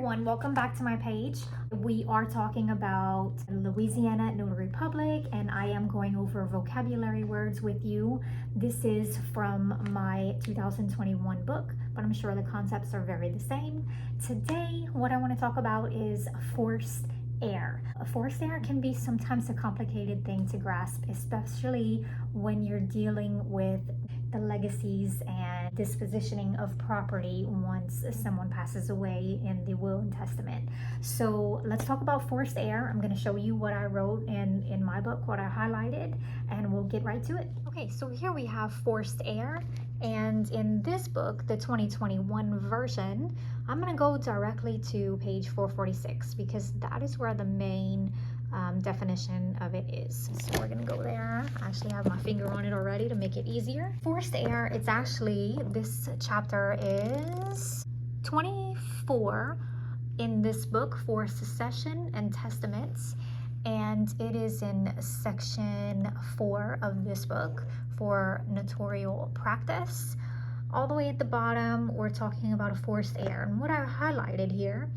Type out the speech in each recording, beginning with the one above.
everyone, welcome back to my page. We are talking about Louisiana Notary Public, and I am going over vocabulary words with you. This is from my 2021 book, but I'm sure the concepts are very the same. Today, what I want to talk about is forced heir. A forced heir can be sometimes a complicated thing to grasp, especially when you're dealing with the legacies and dispositioning of property once someone passes away in the will and testament. So let's talk about forced heir. I'm going to show you what I wrote in my book, what I highlighted, and we'll get right to it. Okay, so here we have forced heir, and in this book, the 2021 version, I'm going to go directly to page 446 because that is where the main definition of it is. So we're gonna go there. I actually have my finger on it already to make it easier. Forced heir, it's actually, this chapter is 24 in this book for succession and testaments, and it is in section 4 of this book for notarial practice. All the way at the bottom, we're talking about a forced heir, and what I highlighted here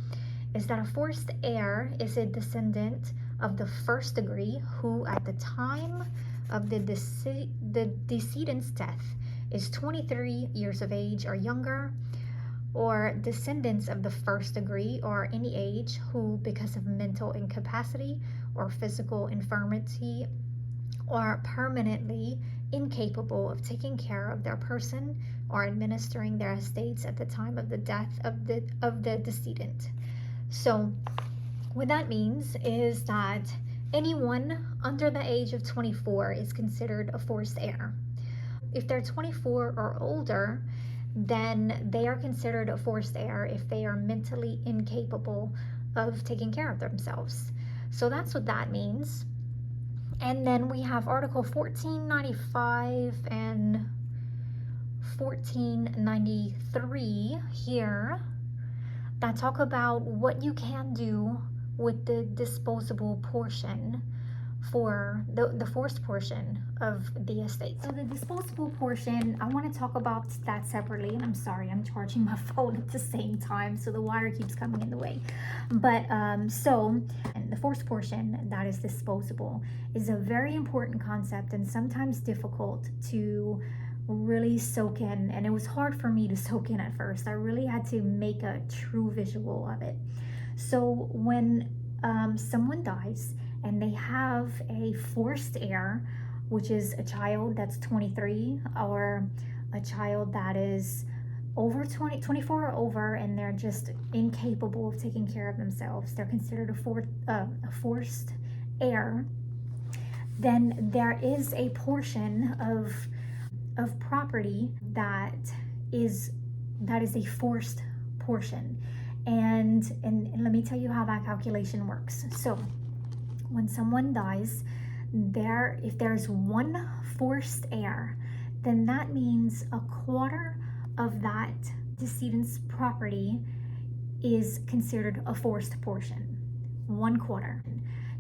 is that a forced heir is a descendant of the first degree who at the time of the decedent's death is 23 years of age or younger, or descendants of the first degree or any age who, because of mental incapacity or physical infirmity, are permanently incapable of taking care of their person or administering their estates at the time of the death of the decedent. So what that means is that anyone under the age of 24 is considered a forced heir. If they're 24 or older, then they are considered a forced heir if they are mentally incapable of taking care of themselves. So that's what that means. And then we have Article 1495 and 1493 here that talk about what you can do with the disposable portion for the forced portion of the estate. So the disposable portion, I want to talk about that separately, and I'm sorry, I'm charging my phone at the same time, so the wire keeps coming in the way. But and the forced portion that is disposable is a very important concept and sometimes difficult to really soak in, and it was hard for me to soak in at first. I really had to make a true visual of it. So when someone dies and they have a forced heir, which is a child that's 23 or a child that is over 24 or over, and they're just incapable of taking care of themselves, they're considered a forced heir. Then there is a portion of property that is a forced portion, and let me tell you how that calculation works. So when someone dies, if there's one forced heir, then that means a quarter of that decedent's property is considered a forced portion. 1/4.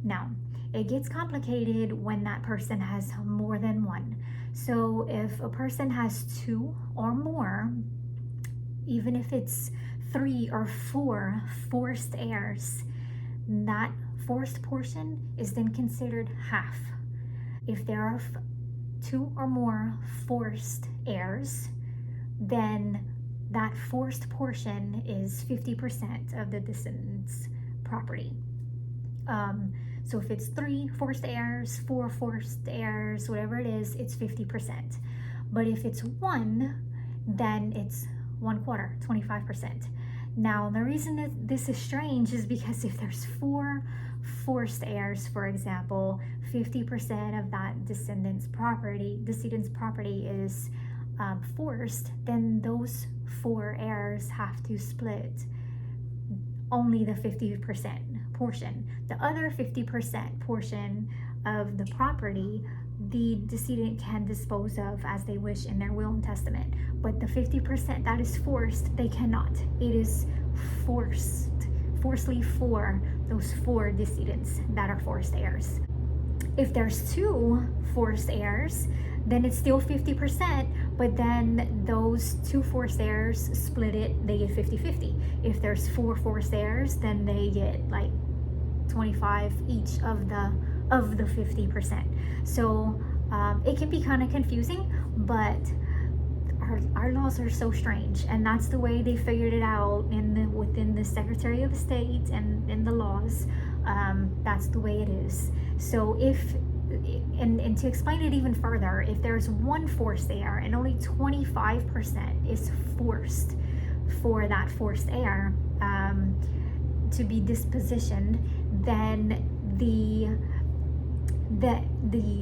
Now it gets complicated when that person has more than one. So if a person has 2 or more, even if it's 3 or 4 forced heirs, that forced portion is then considered half. If there are 2 or more forced heirs, then that forced portion is 50% of the descendant's property. So if it's 3 forced heirs, 4 forced heirs, whatever it is, it's 50%. But if it's 1, then it's 1/4, 25%. Now, the reason that this is strange is because if there's 4 forced heirs, for example, 50% of that decedent's property is forced, then those 4 heirs have to split only the 50% portion. The other 50% portion of the property, the decedent can dispose of as they wish in their will and testament. But the 50% that is forced, they cannot. It is forcefully for those 4 decedents that are forced heirs. If there's 2 forced heirs, then it's still 50%, but then those 2 forced heirs split it, they get 50-50. If there's 4 forced heirs, then they get like 25 each of the 50%. So it can be kind of confusing, but our laws are so strange, and that's the way they figured it out within the Secretary of State and in the laws. That's the way it is. So and to explain it even further, if there's 1 forced heir and only 25% is forced for that forced heir to be dispositioned, then the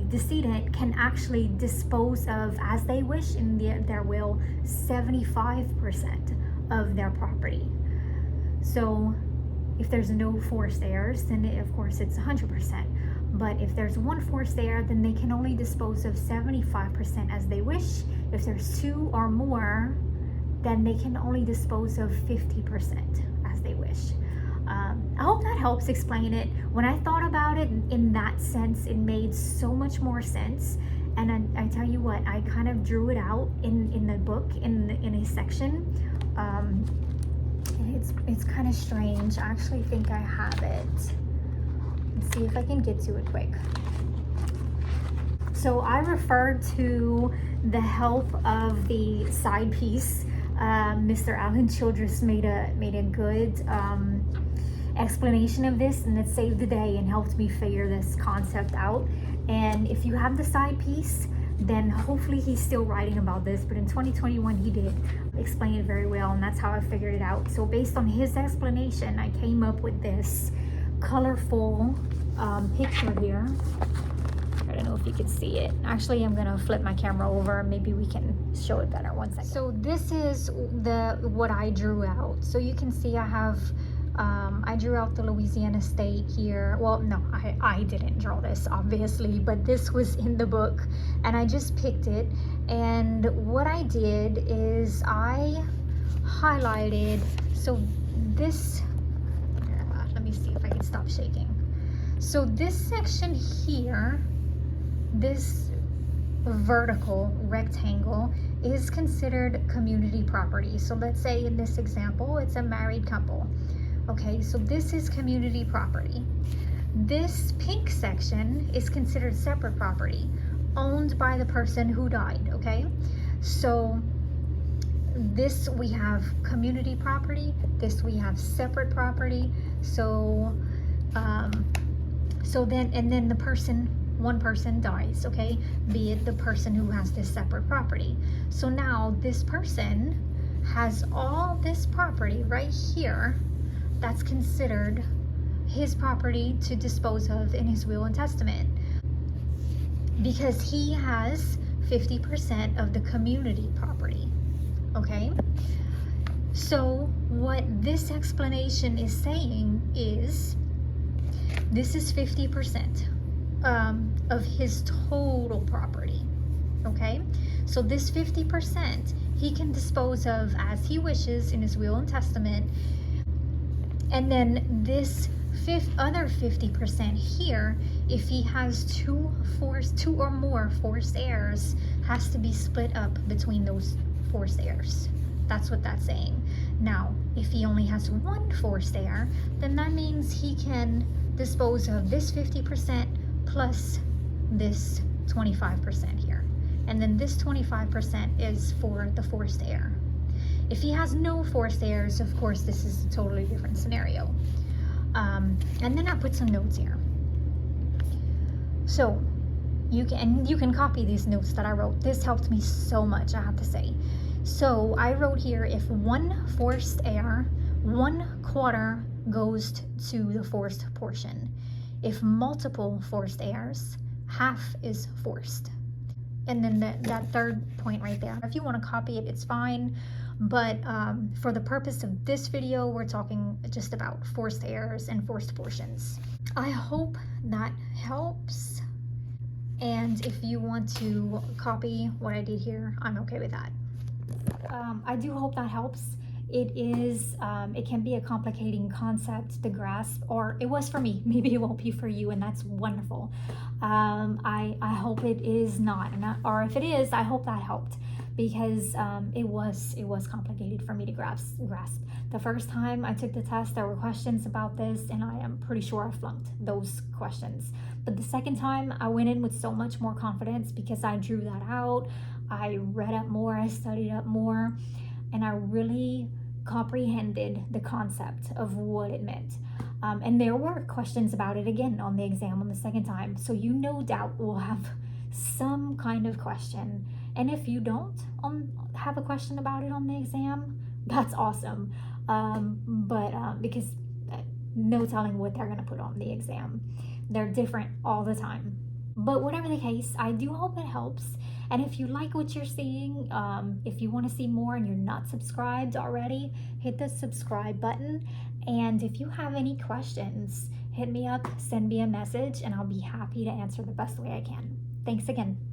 decedent can actually dispose of, as they wish in their will, 75% of their property. So if there's no forced heirs, then of course it's 100%. But if there's 1 forced heir, then they can only dispose of 75% as they wish. If there's 2 or more, then they can only dispose of 50% as they wish. I hope that helps explain it. When I thought about it in that sense, it made so much more sense. And I tell you what, I kind of drew it out in the book in a section. It's kind of strange. I actually think I have it. Let's see if I can get to it quick. So I referred to the help of the side piece. Mr. Alan Childress made a good explanation of this, and it saved the day and helped me figure this concept out. And if you have the side piece, then hopefully he's still writing about this, but in 2021 he did explain it very well, and that's how I figured it out. So based on his explanation, I came up with this colorful picture here. I don't know if you can see it. Actually, I'm gonna flip my camera over. Maybe we can show it better. One second. So this is what I drew out. So you can see I have I drew out the Louisiana state here. Well, no, I didn't draw this, obviously, but this was in the book, and I just picked it. And what I did is I highlighted, so this, let me see if I can stop shaking. So this section here, this vertical rectangle, is considered community property. So let's say in this example, it's a married couple. Okay, so this is community property. This pink section is considered separate property, owned by the person who died, okay? So this we have community property, this we have separate property. So then the person, one person dies, okay? Be it the person who has this separate property. So now this person has all this property right here that's considered his property to dispose of in his will and testament, because he has 50% of the community property, okay? So what this explanation is saying is this is 50% of his total property, okay? So this 50% he can dispose of as he wishes in his will and testament. And then this other 50% here, if he has two or more forced heirs, has to be split up between those forced heirs. That's what that's saying. Now, if he only has 1 forced heir, then that means he can dispose of this 50% plus this 25% here. And then this 25% is for the forced heir. If he has no forced heirs, of course, this is a totally different scenario. And then I put some notes here. So you can copy these notes that I wrote. This helped me so much, I have to say. So I wrote here, if 1 forced heir, 1/4 goes to the forced portion. If multiple forced heirs, half is forced. And then that third point right there, if you want to copy it, it's fine. But for the purpose of this video, we're talking just about forced heirs and forced portions. I hope that helps. And if you want to copy what I did here, I'm okay with that. I do hope that helps. it can be a complicating concept to grasp, or it was for me. Maybe it won't be for you, and that's wonderful. I hope it is not, or if it is, I hope that helped, because it was complicated for me to grasp. The first time I took the test, there were questions about this, and I am pretty sure I flunked those questions. But the second time, I went in with so much more confidence because I drew that out. I read up more, I studied up more, and I really comprehended the concept of what it meant. And there were questions about it again on the exam on the second time. So you no doubt will have some kind of question. And if you don't have a question about it on the exam, that's awesome. Because no telling what they're going to put on the exam. They're different all the time. But whatever the case, I do hope it helps. And if you like what you're seeing, if you want to see more and you're not subscribed already, hit the subscribe button. And if you have any questions, hit me up, send me a message, and I'll be happy to answer the best way I can. Thanks again.